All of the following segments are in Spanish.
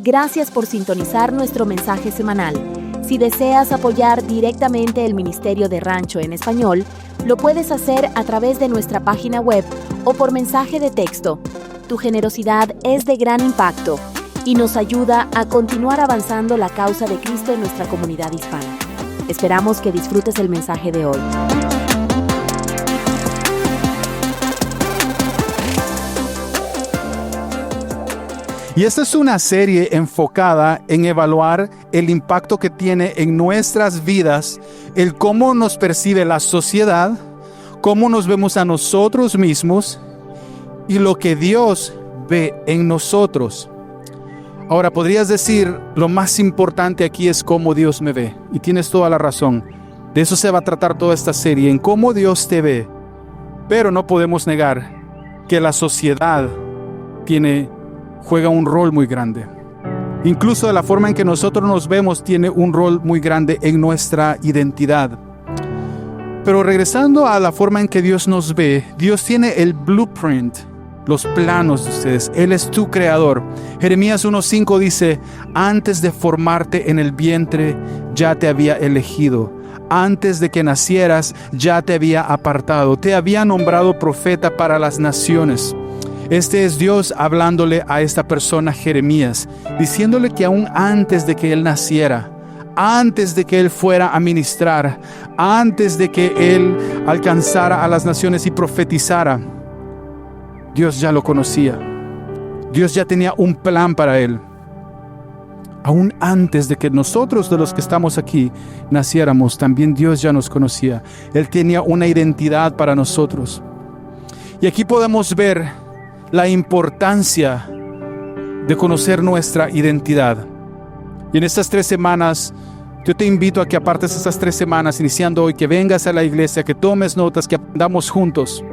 Gracias por sintonizar nuestro mensaje semanal. Si deseas apoyar directamente el Ministerio de Rancho en Español, lo puedes hacer a través de nuestra página web o por mensaje de texto. Tu generosidad es de gran impacto y nos ayuda a continuar avanzando la causa de Cristo en nuestra comunidad hispana. Esperamos que disfrutes el mensaje de hoy. Y esta es una serie enfocada en evaluar el impacto que tiene en nuestras vidas, el cómo nos percibe la sociedad, cómo nos vemos a nosotros mismos y lo que Dios ve en nosotros. Ahora, podrías decir, lo más importante aquí es cómo Dios me ve. Y tienes toda la razón. De eso se va a tratar toda esta serie, en cómo Dios te ve. Pero no podemos negar que la sociedad juega un rol muy grande. Incluso de la forma en que nosotros nos vemos tiene un rol muy grande en nuestra identidad. Pero regresando a la forma en que Dios nos ve, Dios tiene el blueprint, los planos de ustedes. Él es tu creador. Jeremías 1:5 dice: antes de formarte en el vientre ya te había elegido. Antes de que nacieras ya te había apartado. Te había nombrado profeta para las naciones. Este es Dios hablándole a esta persona Jeremías, diciéndole que aún antes de que él naciera, antes de que él fuera a ministrar, antes de que él alcanzara a las naciones y profetizara, Dios ya lo conocía. Dios ya tenía un plan para él. Aún antes de que nosotros, de los que estamos aquí, naciéramos, también Dios ya nos conocía. Él tenía una identidad para nosotros. Y aquí podemos ver la importancia de conocer nuestra identidad. Y en estas 3 semanas, yo te invito a que apartes estas 3 semanas, iniciando hoy, que vengas a la iglesia, que tomes notas, que aprendamos juntos.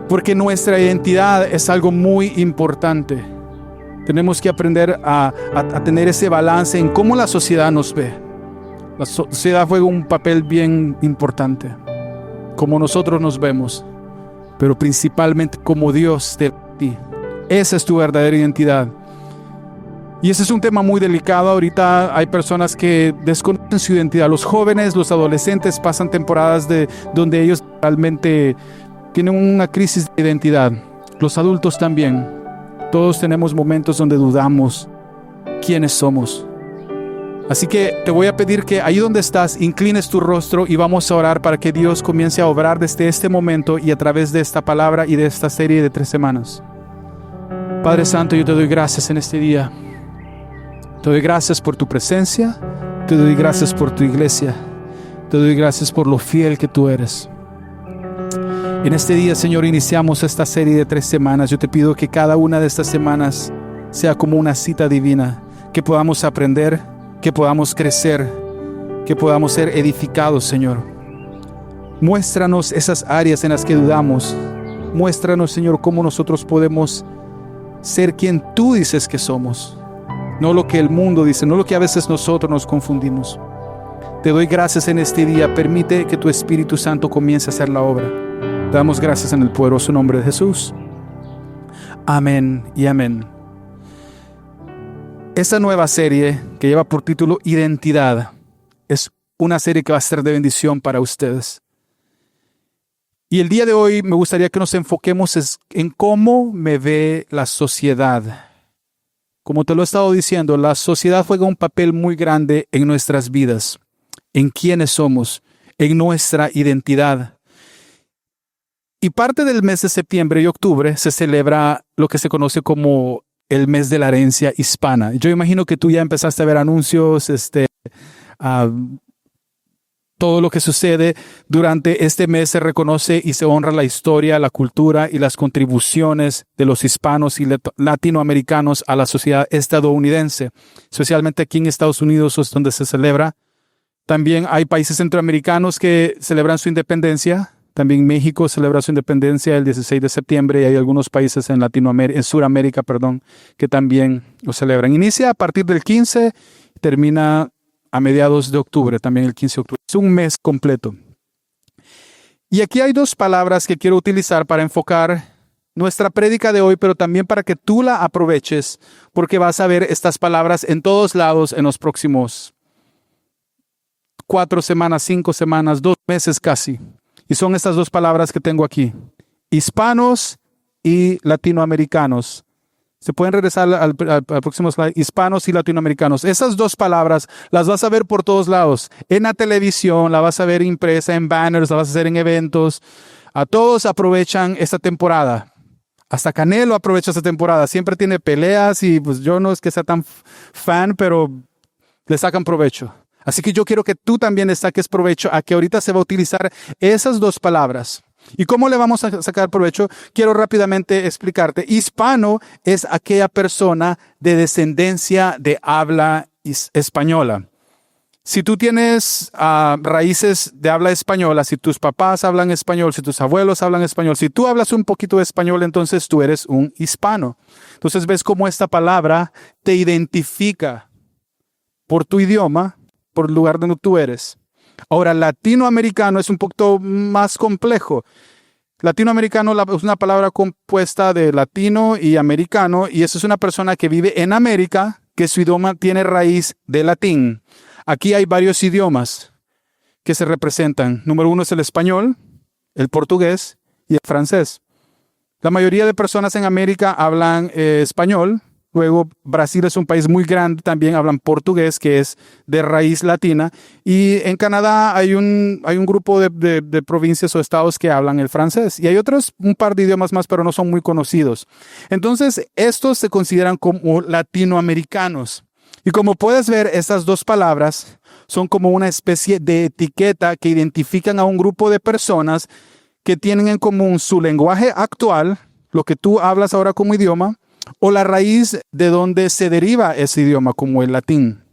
Porque nuestra identidad es algo muy importante. Tenemos que aprender a tener ese balance en cómo la sociedad nos ve. La sociedad juega un papel bien importante, cómo nosotros nos vemos, pero principalmente como Dios te ve. Esa es tu verdadera identidad. Y ese es un tema muy delicado. Ahorita hay personas que desconocen su identidad. Los jóvenes, los adolescentes pasan temporadas donde ellos realmente tienen una crisis de identidad. Los adultos también. Todos tenemos momentos donde dudamos quiénes somos. Así que te voy a pedir que ahí donde estás, inclines tu rostro y vamos a orar para que Dios comience a obrar desde este momento y a través de esta palabra y de esta serie de 3 semanas. Padre Santo, yo te doy gracias en este día. Te doy gracias por tu presencia. Te doy gracias por tu iglesia. Te doy gracias por lo fiel que tú eres. En este día, Señor, iniciamos esta serie de 3 semanas. Yo te pido que cada una de estas semanas sea como una cita divina, que podamos aprender, que podamos crecer, que podamos ser edificados, Señor. Muéstranos esas áreas en las que dudamos. Muéstranos, Señor, cómo nosotros podemos ser quien tú dices que somos. No lo que el mundo dice, no lo que a veces nosotros nos confundimos. Te doy gracias en este día. Permite que tu Espíritu Santo comience a hacer la obra. Te damos gracias en el poderoso nombre de Jesús. Amén y amén. Esta nueva serie que lleva por título Identidad es una serie que va a ser de bendición para ustedes. Y el día de hoy me gustaría que nos enfoquemos en cómo me ve la sociedad. Como te lo he estado diciendo, la sociedad juega un papel muy grande en nuestras vidas, en quiénes somos, en nuestra identidad. Y parte del mes de septiembre y octubre se celebra lo que se conoce como el mes de la herencia hispana. Yo imagino que tú ya empezaste a ver anuncios, todo lo que sucede durante este mes se reconoce y se honra la historia, la cultura y las contribuciones de los hispanos y latinoamericanos a la sociedad estadounidense, especialmente aquí en Estados Unidos es donde se celebra. También hay países centroamericanos que celebran su independencia. También México celebra su independencia el 16 de septiembre y hay algunos países en Sudamérica, que también lo celebran. Inicia a partir del 15, termina a mediados de octubre, también el 15 de octubre. Es un mes completo. Y aquí hay 2 palabras que quiero utilizar para enfocar nuestra prédica de hoy, pero también para que tú la aproveches, porque vas a ver estas palabras en todos lados en los próximos 4 semanas, 5 semanas, 2 meses casi. Y son estas 2 palabras que tengo aquí: hispanos y latinoamericanos. Se pueden regresar al próximo slide. Hispanos y latinoamericanos. Esas 2 palabras las vas a ver por todos lados. En la televisión, la vas a ver impresa en banners, la vas a hacer en eventos. A todos aprovechan esta temporada. Hasta Canelo aprovecha esta temporada. Siempre tiene peleas y pues yo no es que sea tan fan, pero le sacan provecho. Así que yo quiero que tú también le saques provecho a que ahorita se va a utilizar esas 2 palabras. ¿Y cómo le vamos a sacar provecho? Quiero rápidamente explicarte. Hispano es aquella persona de descendencia de habla española. Si tú tienes raíces de habla española, si tus papás hablan español, si tus abuelos hablan español, si tú hablas un poquito de español, entonces tú eres un hispano. Entonces ves cómo esta palabra te identifica por tu idioma, por el lugar donde tú eres. Ahora, latinoamericano es un poquito más complejo. Latinoamericano es una palabra compuesta de latino y americano, y eso es una persona que vive en América, que su idioma tiene raíz de latín. Aquí hay varios idiomas que se representan. Número 1 es el español, el portugués y el francés. La mayoría de personas en América hablan español. Luego, Brasil es un país muy grande, también hablan portugués, que es de raíz latina. Y en Canadá hay un grupo de provincias o estados que hablan el francés. Y hay un par de idiomas más, pero no son muy conocidos. Entonces, estos se consideran como latinoamericanos. Y como puedes ver, estas 2 palabras son como una especie de etiqueta que identifican a un grupo de personas que tienen en común su lenguaje actual, lo que tú hablas ahora como idioma, o la raíz de donde se deriva ese idioma, como el latín.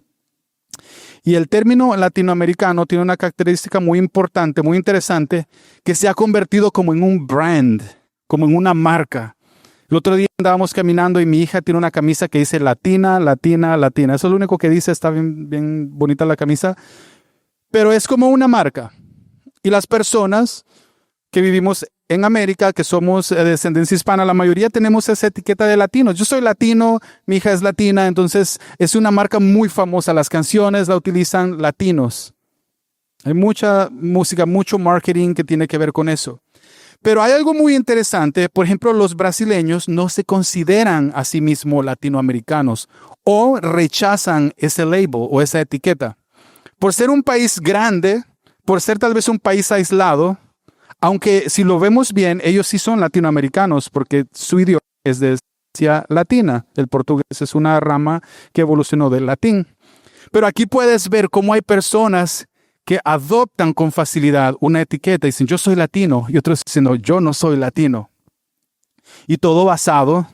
Y el término latinoamericano tiene una característica muy importante, muy interesante, que se ha convertido como en un brand, como en una marca. El otro día andábamos caminando y mi hija tiene una camisa que dice Latina, Latina, Latina. Eso es lo único que dice, está bien bonita la camisa, pero es como una marca. Y las personas que vivimos en América, que somos de descendencia hispana, la mayoría tenemos esa etiqueta de latinos. Yo soy latino, mi hija es latina, entonces es una marca muy famosa. Las canciones la utilizan latinos. Hay mucha música, mucho marketing que tiene que ver con eso. Pero hay algo muy interesante. Por ejemplo, los brasileños no se consideran a sí mismos latinoamericanos o rechazan ese label o esa etiqueta. Por ser un país grande, por ser tal vez un país aislado, aunque si lo vemos bien, ellos sí son latinoamericanos porque su idioma es de descendencia latina. El portugués es una rama que evolucionó del latín. Pero aquí puedes ver cómo hay personas que adoptan con facilidad una etiqueta y dicen, yo soy latino, y otros dicen, no, yo no soy latino. Y todo basado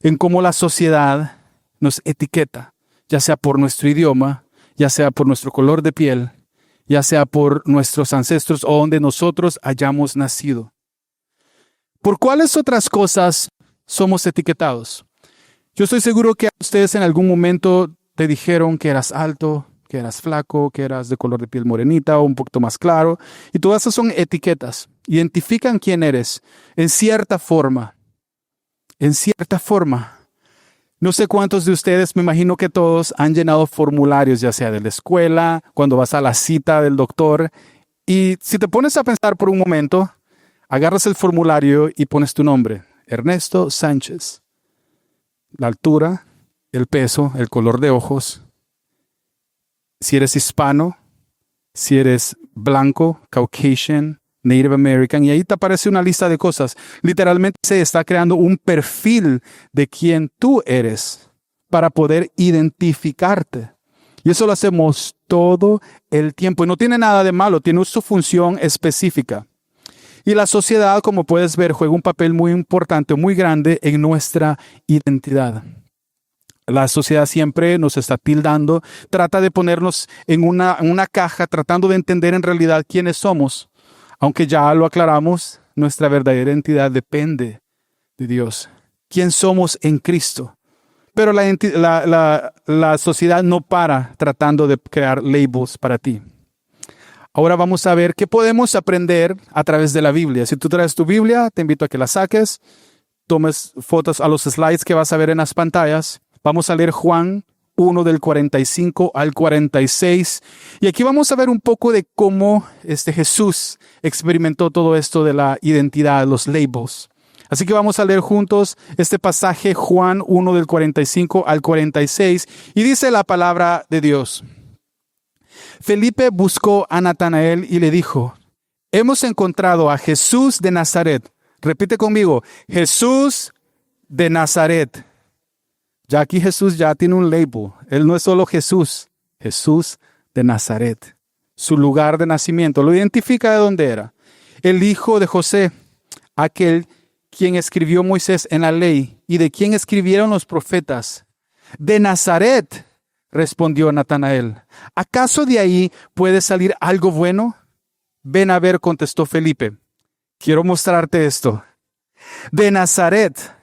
en cómo la sociedad nos etiqueta, ya sea por nuestro idioma, ya sea por nuestro color de piel, ya sea por nuestros ancestros o donde nosotros hayamos nacido. ¿Por cuáles otras cosas somos etiquetados? Yo estoy seguro que ustedes en algún momento te dijeron que eras alto, que eras flaco, que eras de color de piel morenita o un poquito más claro. Y todas esas son etiquetas. Identifican quién eres en cierta forma. En cierta forma. No sé cuántos de ustedes, me imagino que todos han llenado formularios, ya sea de la escuela, cuando vas a la cita del doctor. Y si te pones a pensar por un momento, agarras el formulario y pones tu nombre. Ernesto Sánchez. La altura, el peso, el color de ojos. Si eres hispano, si eres blanco, Caucasian, Native American, y ahí te aparece una lista de cosas. Literalmente se está creando un perfil de quién tú eres para poder identificarte. Y eso lo hacemos todo el tiempo. Y no tiene nada de malo, tiene su función específica. Y la sociedad, como puedes ver, juega un papel muy importante, muy grande en nuestra identidad. La sociedad siempre nos está tildando, trata de ponernos en una caja, tratando de entender en realidad quiénes somos. Aunque ya lo aclaramos, nuestra verdadera identidad depende de Dios. ¿Quién somos en Cristo? Pero la sociedad no para tratando de crear labels para ti. Ahora vamos a ver qué podemos aprender a través de la Biblia. Si tú traes tu Biblia, te invito a que la saques. tomes fotos a los slides que vas a ver en las pantallas. Vamos a leer Juan 1 del 45 al 46. Y aquí vamos a ver un poco de cómo Jesús experimentó todo esto de la identidad, los labels. Así que vamos a leer juntos este pasaje, Juan 1 del 45 al 46. Y dice la palabra de Dios. Felipe buscó a Natanael y le dijo, hemos encontrado a Jesús de Nazaret. Repite conmigo, Jesús de Nazaret. Ya aquí Jesús ya tiene un label. Él no es solo Jesús, Jesús de Nazaret. Su lugar de nacimiento lo identifica de dónde era. El hijo de José, aquel quien escribió Moisés en la ley y de quien escribieron los profetas. De Nazaret, respondió Natanael. ¿Acaso de ahí puede salir algo bueno? Ven a ver, contestó Felipe. Quiero mostrarte esto. De Nazaret.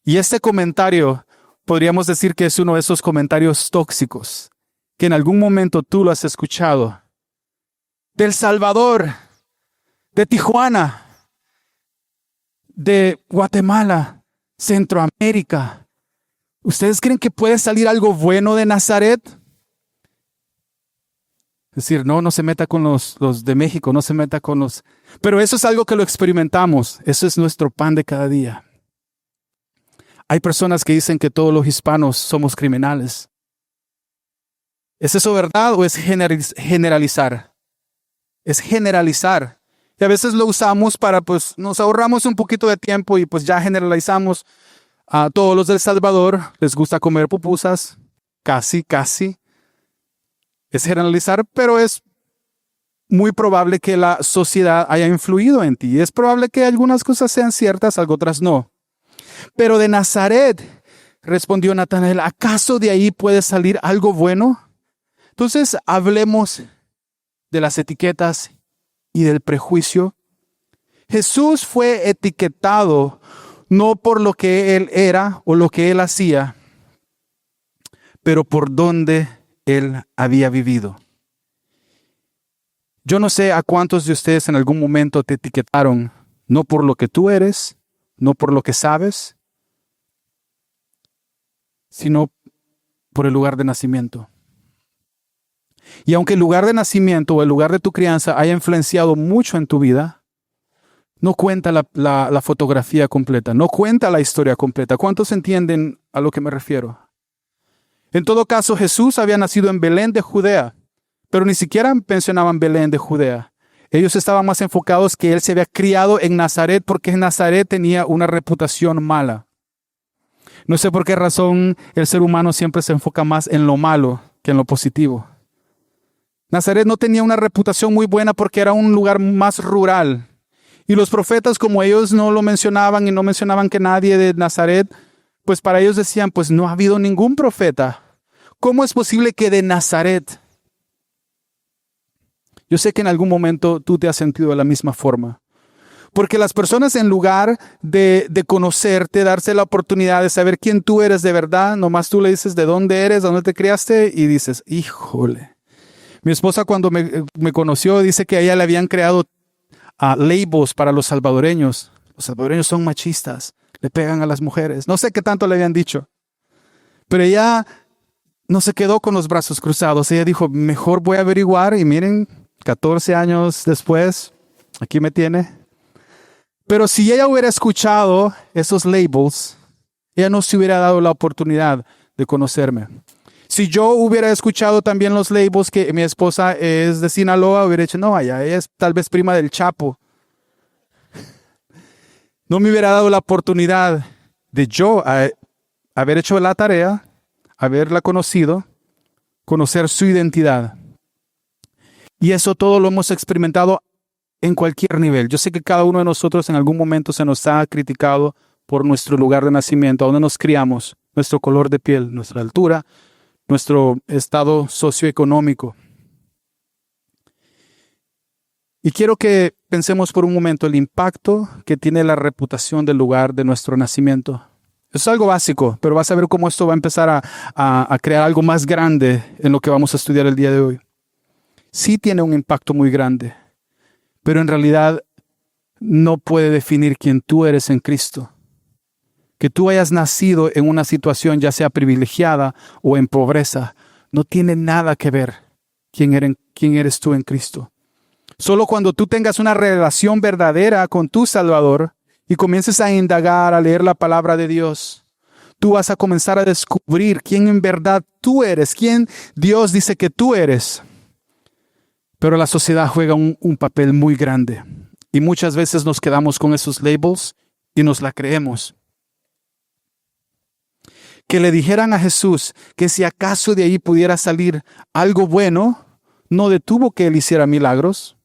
Y este comentario podríamos decir que es uno de esos comentarios tóxicos que en algún momento tú lo has escuchado. Del Salvador, de Tijuana, de Guatemala, Centroamérica. ¿Ustedes creen que puede salir algo bueno de Nazaret? Es decir, no se meta con los de México, no se meta con los... Pero eso es algo que lo experimentamos. Eso es nuestro pan de cada día. Hay personas que dicen que todos los hispanos somos criminales. ¿Es eso verdad o es generalizar? Es generalizar. Y a veces lo usamos para, pues, nos ahorramos un poquito de tiempo y pues ya generalizamos. A todos los del Salvador les gusta comer pupusas. Casi. Es generalizar, pero es muy probable que la sociedad haya influido en ti. Es probable que algunas cosas sean ciertas, algo otras no. Pero de Nazaret, respondió Natanael, ¿acaso de ahí puede salir algo bueno? Entonces hablemos de las etiquetas y del prejuicio. Jesús fue etiquetado no por lo que él era o lo que él hacía, pero por dónde él había vivido. Yo no sé a cuántos de ustedes en algún momento te etiquetaron, no por lo que tú eres, no por lo que sabes, sino por el lugar de nacimiento. Y aunque el lugar de nacimiento o el lugar de tu crianza haya influenciado mucho en tu vida, no cuenta la fotografía completa, no cuenta la historia completa. ¿Cuántos entienden a lo que me refiero? En todo caso, Jesús había nacido en Belén de Judea, pero ni siquiera mencionaban Belén de Judea. Ellos estaban más enfocados que él se había criado en Nazaret porque Nazaret tenía una reputación mala. No sé por qué razón el ser humano siempre se enfoca más en lo malo que en lo positivo. Nazaret no tenía una reputación muy buena porque era un lugar más rural. Y los profetas, como ellos no lo mencionaban y no mencionaban que nadie de Nazaret, pues para ellos decían, pues no ha habido ningún profeta. ¿Cómo es posible que de Nazaret? Yo sé que en algún momento tú te has sentido de la misma forma. Porque las personas, en lugar de conocerte, darse la oportunidad de saber quién tú eres de verdad, nomás tú le dices de dónde eres, dónde te criaste y dices, híjole. Mi esposa cuando me conoció dice que a ella le habían creado labels para los salvadoreños. Los salvadoreños son machistas, le pegan a las mujeres. No sé qué tanto le habían dicho. Pero ella no se quedó con los brazos cruzados. Ella dijo, mejor voy a averiguar y miren, 14 años después, aquí me tiene. Pero si ella hubiera escuchado esos labels, ella no se hubiera dado la oportunidad de conocerme. Si yo hubiera escuchado también los labels que mi esposa es de Sinaloa, hubiera dicho, no, ella es tal vez prima del Chapo. No me hubiera dado la oportunidad de yo haber hecho la tarea, haberla conocido, conocer su identidad. Y eso todo lo hemos experimentado en cualquier nivel. Yo sé que cada uno de nosotros en algún momento se nos ha criticado por nuestro lugar de nacimiento, a donde nos criamos, nuestro color de piel, nuestra altura, nuestro estado socioeconómico. Y quiero que pensemos por un momento el impacto que tiene la reputación del lugar de nuestro nacimiento. Eso es algo básico, pero vas a ver cómo esto va a empezar a crear algo más grande en lo que vamos a estudiar el día de hoy. Sí tiene un impacto muy grande, pero en realidad no puede definir quién tú eres en Cristo. que tú hayas nacido en una situación ya sea privilegiada o en pobreza, no tiene nada que ver quién eres tú en Cristo. Solo cuando tú tengas una relación verdadera con tu Salvador y comiences a indagar, a leer la palabra de Dios, tú vas a comenzar a descubrir quién en verdad tú eres, quién Dios dice que tú eres. Pero la sociedad juega un papel muy grande y muchas veces nos quedamos con esos labels y nos la creemos. Que le dijeran a Jesús que si acaso de ahí pudiera salir algo bueno, no detuvo que él hiciera milagros,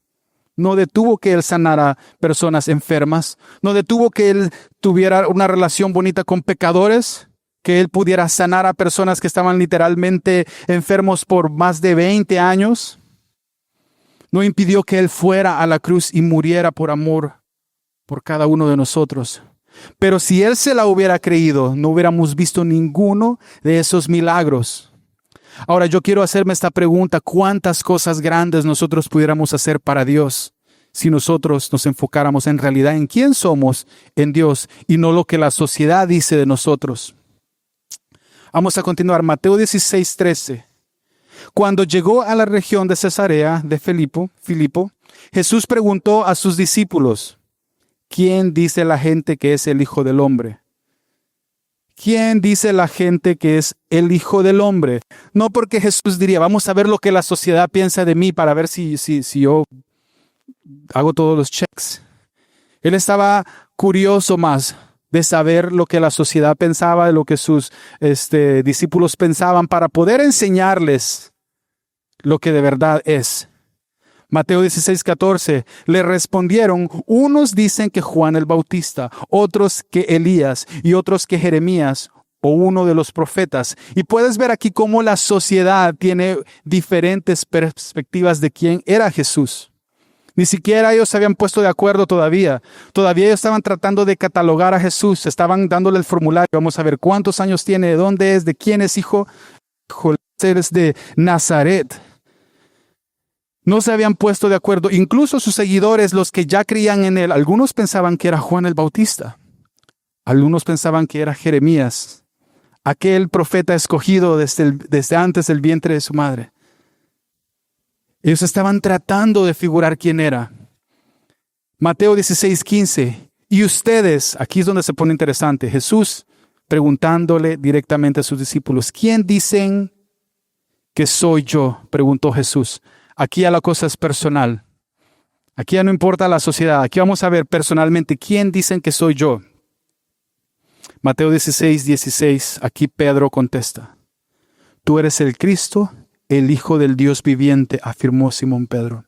no detuvo que él sanara personas enfermas, no detuvo que él tuviera una relación bonita con pecadores, que él pudiera sanar a personas que estaban literalmente enfermos por más de 20 años. No impidió que él fuera a la cruz y muriera por amor por cada uno de nosotros. Pero si él se la hubiera creído, no hubiéramos visto ninguno de esos milagros. Ahora yo quiero hacerme esta pregunta: ¿cuántas cosas grandes nosotros pudiéramos hacer para Dios si nosotros nos enfocáramos en realidad en quién somos en Dios y no lo que la sociedad dice de nosotros? Vamos a continuar. Mateo 16:13. Cuando llegó a la región de Cesarea de Filipo, Jesús preguntó a sus discípulos: ¿quién dice la gente que es el Hijo del Hombre? ¿Quién dice la gente que es el Hijo del Hombre? No porque Jesús diría, vamos a ver lo que la sociedad piensa de mí para ver si yo hago todos los checks. Él estaba curioso más de saber lo que la sociedad pensaba, de lo que sus discípulos pensaban, para poder enseñarles lo que de verdad es. Mateo 16:14, le respondieron: unos dicen que Juan el Bautista, otros que Elías y otros que Jeremías o uno de los profetas. Y puedes ver aquí cómo la sociedad tiene diferentes perspectivas de quién era Jesús. Ni siquiera ellos se habían puesto de acuerdo todavía. Todavía ellos estaban tratando de catalogar a Jesús. Estaban dándole el formulario. Vamos a ver cuántos años tiene, de dónde es, de quién es hijo. Es de Nazaret. No se habían puesto de acuerdo. Incluso sus seguidores, los que ya creían en él, algunos pensaban que era Juan el Bautista. Algunos pensaban que era Jeremías, aquel profeta escogido desde antes del vientre de su madre. Ellos estaban tratando de figurar quién era. Mateo 16:15. Y ustedes, aquí es donde se pone interesante. Jesús preguntándole directamente a sus discípulos: ¿quién dicen que soy yo? Preguntó Jesús. Aquí ya la cosa es personal. Aquí ya no importa la sociedad. Aquí vamos a ver personalmente quién dicen que soy yo. Mateo 16:16. Aquí Pedro contesta: tú eres el Cristo, el Hijo del Dios viviente, afirmó Simón Pedro.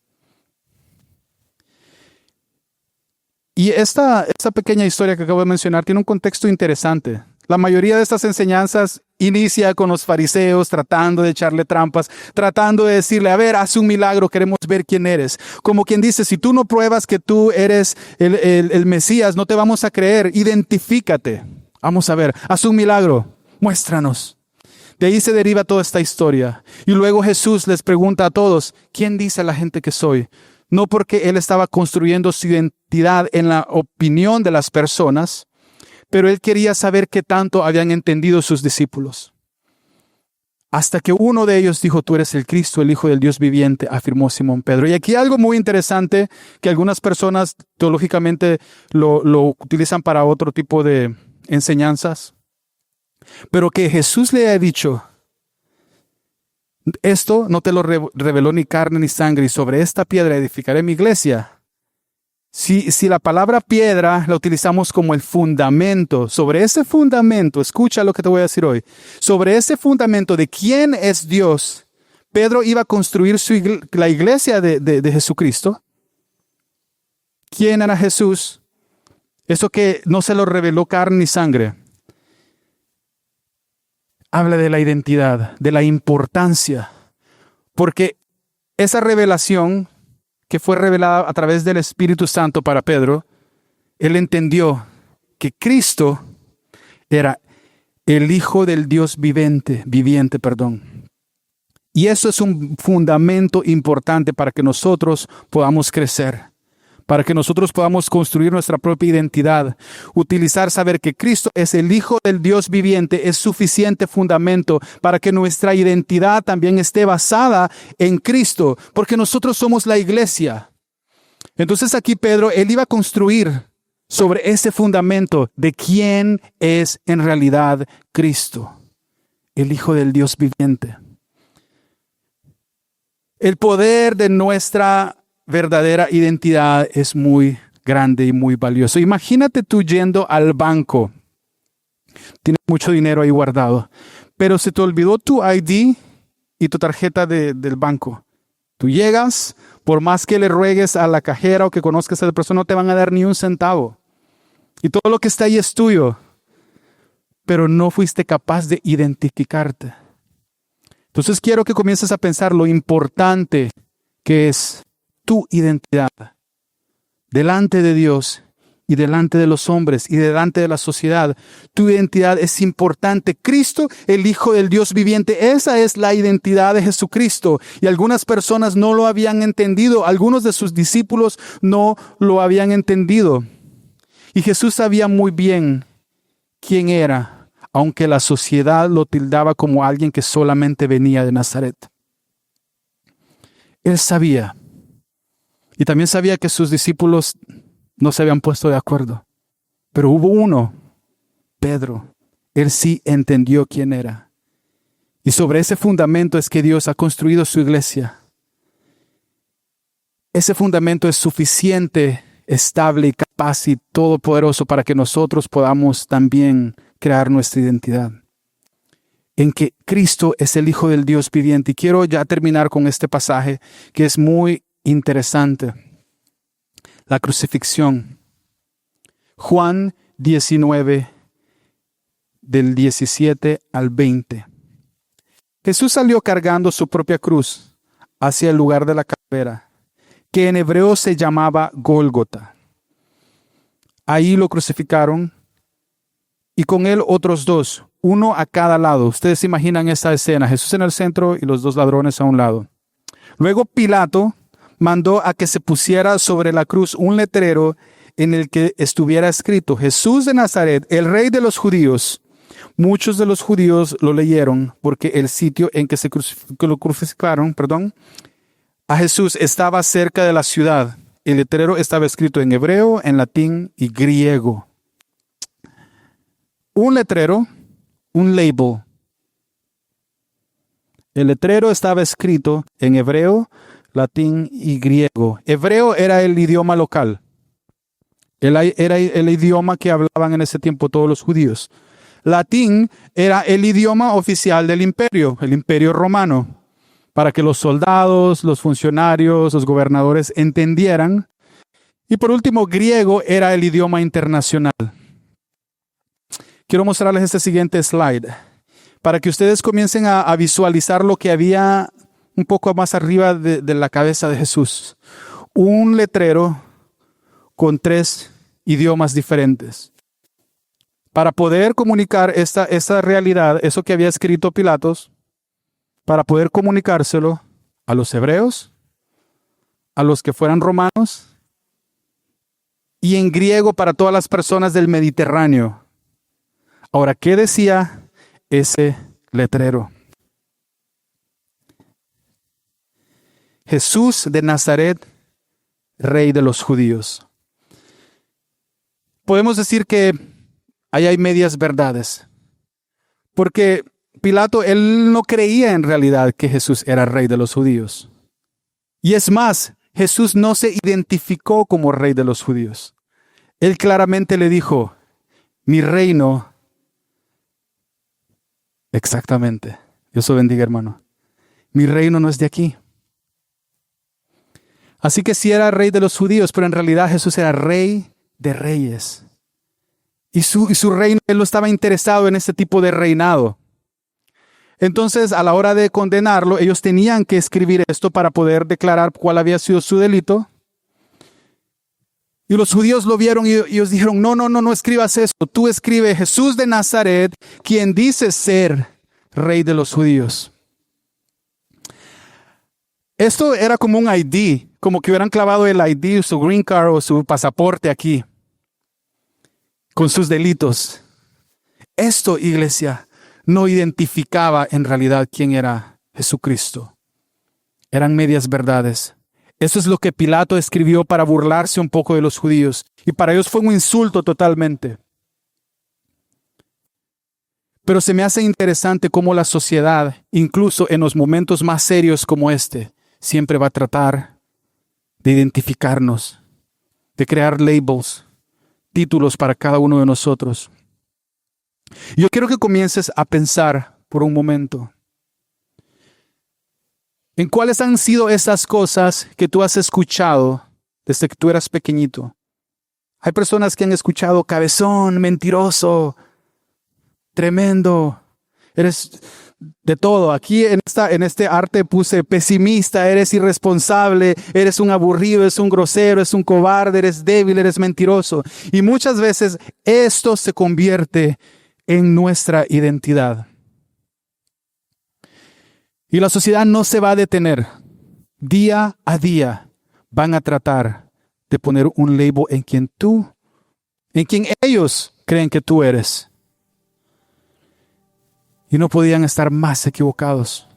Y esta pequeña historia que acabo de mencionar tiene un contexto interesante. La mayoría de estas enseñanzas inicia con los fariseos tratando de echarle trampas, tratando de decirle: a ver, haz un milagro, queremos ver quién eres. Como quien dice: si tú no pruebas que tú eres el Mesías, no te vamos a creer, identifícate. Vamos a ver, haz un milagro, muéstranos. De ahí se deriva toda esta historia. Y luego Jesús les pregunta a todos: ¿quién dice la gente que soy? No porque él estaba construyendo su identidad en la opinión de las personas, pero él quería saber qué tanto habían entendido sus discípulos. Hasta que uno de ellos dijo: tú eres el Cristo, el Hijo del Dios viviente, afirmó Simón Pedro. Y aquí hay algo muy interesante que algunas personas teológicamente lo utilizan para otro tipo de enseñanzas. Pero que Jesús le ha dicho: esto no te lo reveló ni carne ni sangre, y sobre esta piedra edificaré mi iglesia. Si la palabra piedra la utilizamos como el fundamento, sobre ese fundamento, escucha lo que te voy a decir hoy, sobre ese fundamento de quién es Dios, Pedro iba a construir la iglesia de Jesucristo. ¿Quién era Jesús? Eso que no se lo reveló carne ni sangre. Habla de la identidad, de la importancia, porque esa revelación que fue revelada a través del Espíritu Santo para Pedro, él entendió que Cristo era el Hijo del Dios viviente. Y eso es un fundamento importante para que nosotros podamos crecer, para que nosotros podamos construir nuestra propia identidad. Utilizar saber que Cristo es el Hijo del Dios viviente es suficiente fundamento para que nuestra identidad también esté basada en Cristo, porque nosotros somos la iglesia. Entonces aquí Pedro, él iba a construir sobre ese fundamento de quién es en realidad Cristo, el Hijo del Dios viviente. El poder de nuestra verdadera identidad es muy grande y muy valioso. Imagínate tú yendo al banco. Tienes mucho dinero ahí guardado, pero se te olvidó tu ID y tu tarjeta del banco. Tú llegas, por más que le ruegues a la cajera o que conozcas a la persona, no te van a dar ni un centavo. Y todo lo que está ahí es tuyo, pero no fuiste capaz de identificarte. Entonces quiero que comiences a pensar lo importante que es tu identidad delante de Dios y delante de los hombres y delante de la sociedad. Tu identidad es importante. Cristo, el Hijo del Dios viviente, esa es la identidad de Jesucristo. Y algunas personas no lo habían entendido. Algunos de sus discípulos no lo habían entendido. Y Jesús sabía muy bien quién era, aunque la sociedad lo tildaba como alguien que solamente venía de Nazaret. Él sabía. Y también sabía que sus discípulos no se habían puesto de acuerdo. Pero hubo uno, Pedro. Él sí entendió quién era. Y sobre ese fundamento es que Dios ha construido su iglesia. Ese fundamento es suficiente, estable y capaz y todopoderoso para que nosotros podamos también crear nuestra identidad en que Cristo es el Hijo del Dios viviente. Y quiero ya terminar con este pasaje que es muy interesante. La crucifixión. Juan 19, del 17 al 20. Jesús salió cargando su propia cruz hacia el lugar de la calavera, que en hebreo se llamaba Gólgota. Ahí lo crucificaron y con él otros dos, uno a cada lado. Ustedes se imaginan esa escena, Jesús en el centro y los dos ladrones a un lado. Luego Pilato mandó a que se pusiera sobre la cruz un letrero en el que estuviera escrito: Jesús de Nazaret, el Rey de los judíos. Muchos de los judíos lo leyeron porque el sitio en que lo crucificaron, a Jesús estaba cerca de la ciudad. El letrero estaba escrito en hebreo, en latín y griego. Un letrero, un label. El letrero estaba escrito en hebreo, latín y griego. Hebreo era el idioma local. Era el idioma que hablaban en ese tiempo todos los judíos. Latín era el idioma oficial del imperio, el imperio romano, para que los soldados, los funcionarios, los gobernadores entendieran. Y por último, griego era el idioma internacional. Quiero mostrarles este siguiente slide para que ustedes comiencen a visualizar lo que había un poco más arriba de la cabeza de Jesús. Un letrero con 3 idiomas diferentes. Para poder comunicar esta realidad, eso que había escrito Pilatos, para poder comunicárselo a los hebreos, a los que fueran romanos, y en griego para todas las personas del Mediterráneo. Ahora, ¿qué decía ese letrero? Jesús de Nazaret, Rey de los judíos. Podemos decir que ahí hay medias verdades, porque Pilato, él no creía en realidad que Jesús era Rey de los judíos. Y es más, Jesús no se identificó como Rey de los judíos. Él claramente le dijo: mi reino. Exactamente. Dios lo bendiga, hermano. Mi reino no es de aquí. Así que sí era Rey de los judíos, pero en realidad Jesús era Rey de reyes. Y su reino, él no estaba interesado en este tipo de reinado. Entonces, a la hora de condenarlo, ellos tenían que escribir esto para poder declarar cuál había sido su delito. Y los judíos lo vieron y ellos dijeron: no escribas eso. Tú escribe Jesús de Nazaret, quien dice ser Rey de los judíos. Esto era como un ID, como que hubieran clavado el ID, su green card o su pasaporte aquí, con sus delitos. Esto, iglesia, no identificaba en realidad quién era Jesucristo. Eran medias verdades. Eso es lo que Pilato escribió para burlarse un poco de los judíos. Y para ellos fue un insulto totalmente. Pero se me hace interesante cómo la sociedad, incluso en los momentos más serios como este, siempre va a tratar de identificarnos, de crear labels, títulos para cada uno de nosotros. Yo quiero que comiences a pensar por un momento en cuáles han sido esas cosas que tú has escuchado desde que tú eras pequeñito. Hay personas que han escuchado cabezón, mentiroso, tremendo, eres de todo. Aquí en este arte puse pesimista, eres irresponsable, eres un aburrido, eres un grosero, eres un cobarde, eres débil, eres mentiroso. Y muchas veces esto se convierte en nuestra identidad. Y la sociedad no se va a detener. Día a día van a tratar de poner un label en quien ellos creen que tú eres. Y no podían estar más equivocados.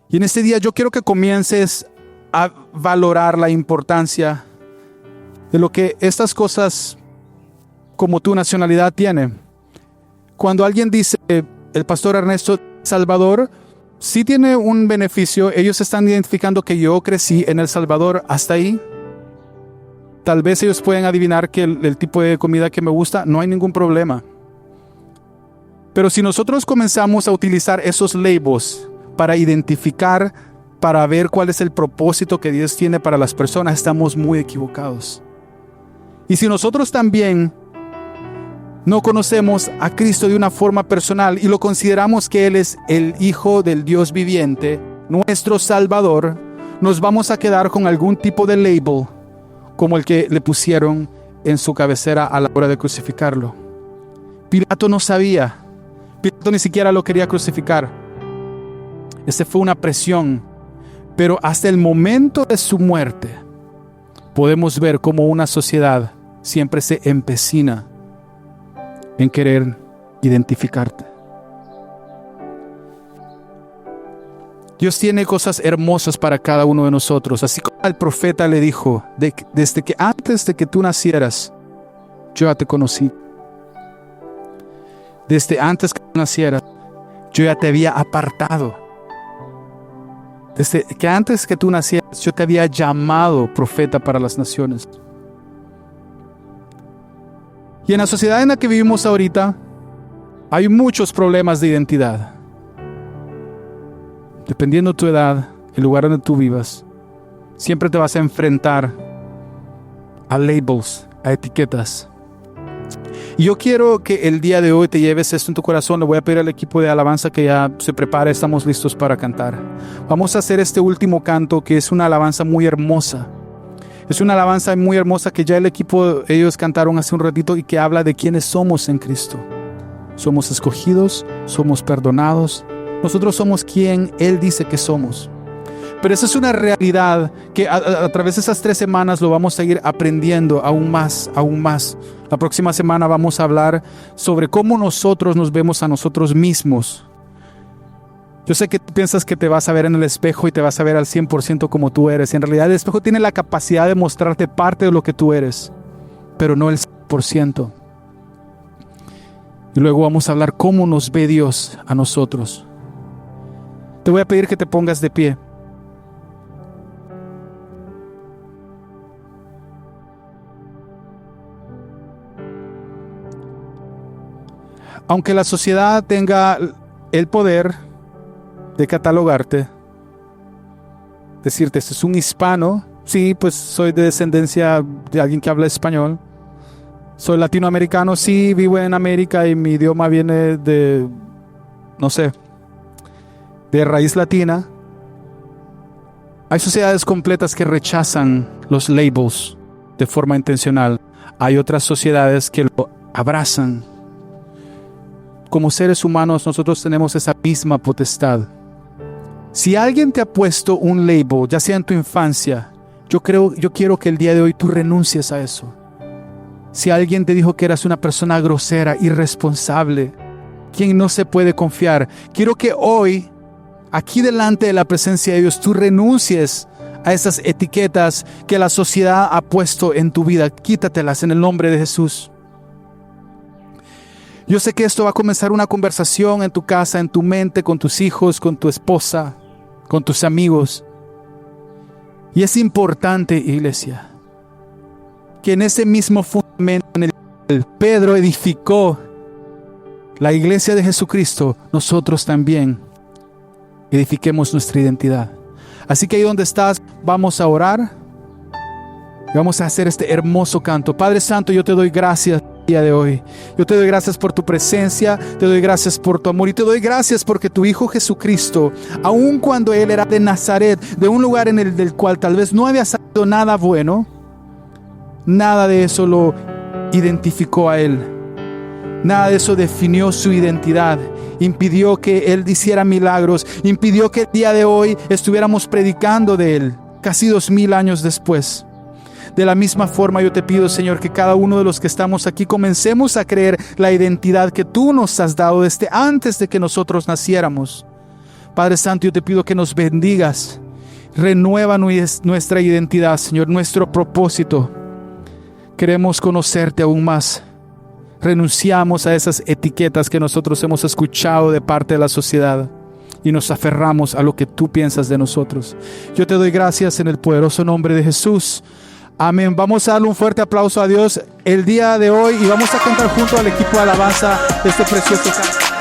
Y en este día yo quiero que comiences a valorar la importancia de lo que estas cosas como tu nacionalidad tienen. Cuando alguien dice, el pastor Ernesto Salvador, sí tiene un beneficio. Ellos están identificando que yo crecí en El Salvador hasta ahí. Tal vez ellos pueden adivinar que el tipo de comida que me gusta, no hay ningún problema. Pero si nosotros comenzamos a utilizar esos labels para identificar, para ver cuál es el propósito que Dios tiene para las personas, estamos muy equivocados. Y si nosotros también no conocemos a Cristo de una forma personal y lo consideramos que Él es el Hijo del Dios viviente, nuestro Salvador, nos vamos a quedar con algún tipo de label como el que le pusieron en su cabecera a la hora de crucificarlo. Pilato no sabía. Pilato ni siquiera lo quería crucificar. Esta fue una presión. Pero hasta el momento de su muerte, podemos ver cómo una sociedad siempre se empecina en querer identificarte. Dios tiene cosas hermosas para cada uno de nosotros. Así como el profeta le dijo, desde que antes de que tú nacieras, yo ya te conocí. Desde antes que tú nacieras, yo ya te había apartado. Desde que antes que tú nacieras, yo te había llamado profeta para las naciones. Y en la sociedad en la que vivimos ahorita, hay muchos problemas de identidad. Dependiendo de tu edad, el lugar donde tú vivas, siempre te vas a enfrentar a labels, a etiquetas. Y yo quiero que el día de hoy te lleves esto en tu corazón. Le voy a pedir al equipo de alabanza que ya se prepare. Estamos listos para cantar. Vamos a hacer este último canto, que es una alabanza muy hermosa. Es una alabanza muy hermosa que ya el equipo, ellos cantaron hace un ratito, y que habla de quiénes somos en Cristo. Somos escogidos, somos perdonados. Nosotros somos quien Él dice que somos. Pero esa es una realidad que a través de esas 3 semanas lo vamos a ir aprendiendo aún más, aún más. La próxima semana vamos a hablar sobre cómo nosotros nos vemos a nosotros mismos. Yo sé que tú piensas que te vas a ver en el espejo y te vas a ver al 100% como tú eres. En realidad el espejo tiene la capacidad de mostrarte parte de lo que tú eres, pero no el 100%. Y luego vamos a hablar cómo nos ve Dios a nosotros. Te voy a pedir que te pongas de pie. Aunque la sociedad tenga el poder de catalogarte, decirte, este es un hispano, sí, pues soy de descendencia de alguien que habla español. Soy latinoamericano, sí, vivo en América y mi idioma viene de, no sé, de raíz latina. Hay sociedades completas que rechazan los labels de forma intencional. Hay otras sociedades que lo abrazan. Como seres humanos, nosotros tenemos esa misma potestad Si alguien te ha puesto un label, ya sea en tu infancia, yo quiero que el día de hoy tú renuncies a eso. Si alguien te dijo que eras una persona grosera, irresponsable, quien no se puede confiar, quiero que hoy, aquí delante de la presencia de Dios, tú renuncies a esas etiquetas que la sociedad ha puesto en tu vida. Quítatelas en el nombre de Jesús. Yo sé que esto va a comenzar una conversación en tu casa, en tu mente, con tus hijos, con tu esposa, con tus amigos. Y es importante, iglesia, que en ese mismo fundamento en el Pedro edificó la iglesia de Jesucristo, nosotros también edifiquemos nuestra identidad. Así que ahí donde estás, vamos a orar y vamos a hacer este hermoso canto. Padre Santo, yo te doy gracias el día de hoy. Yo te doy gracias por tu presencia, te doy gracias por tu amor y te doy gracias porque tu Hijo Jesucristo, aun cuando Él era de Nazaret, de un lugar del cual tal vez no había salido nada bueno, nada de eso lo identificó a Él. Nada de eso definió su identidad, impidió que Él hiciera milagros, impidió que el día de hoy estuviéramos predicando de Él, casi 2000 años después. De la misma forma yo te pido, Señor, que cada uno de los que estamos aquí comencemos a creer la identidad que tú nos has dado desde antes de que nosotros naciéramos. Padre Santo, yo te pido que nos bendigas, renueva nuestra identidad, Señor, nuestro propósito. Queremos conocerte aún más. Renunciamos a esas etiquetas que nosotros hemos escuchado de parte de la sociedad y nos aferramos a lo que tú piensas de nosotros. Yo te doy gracias en el poderoso nombre de Jesús. Amén. Vamos a darle un fuerte aplauso a Dios el día de hoy y vamos a cantar junto al equipo de alabanza este precioso canto.